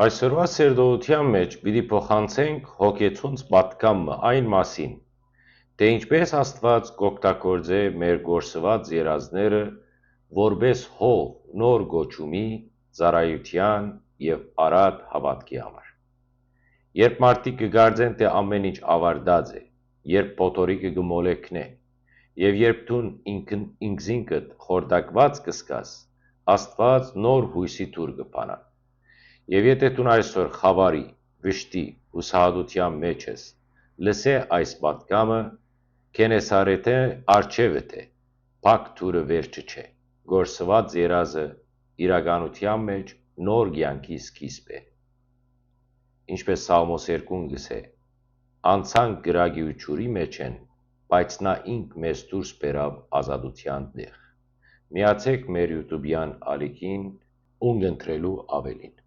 Այսօրվա սերդոյության մեջ պիտի փոխանցենք հոգեցունց պատկամը այն մասին, թե ինչպես Աստված կօգտագործե մեր գործված երազները որպես հող նոր գոչումի, ծառայության և առատ հավատքի համար։ Երբ մարդիկ կգարձեն, թե ամեն ինչ ավարտած է, երբ փոթորիկը կմոլեքնե, և երբ դու ինքզինքդ խորտակված կզգաս, Աստված նոր հույսի դուռ կբանա։ Եվ եթե դու այսօր խավարի, վշտի, հուսահատության մեջ ես, լսե այս պատգամը, Քենեսարեթե առջևդ է, փակ դուռը վերջը չէ, գործված երազը իրականության մեջ նոր կյանքի սկիզբ է։ Ինչպես Սաղմոս 2-ն գսե. «Անցանք կրակի ու ջուրի մեջ են, բայց նա ինք մեզ դուրս բերավ ազատության տեղ»։ Միացեք մեր YouTube-յան ալիքին՝ ունկնդրելու ավելին։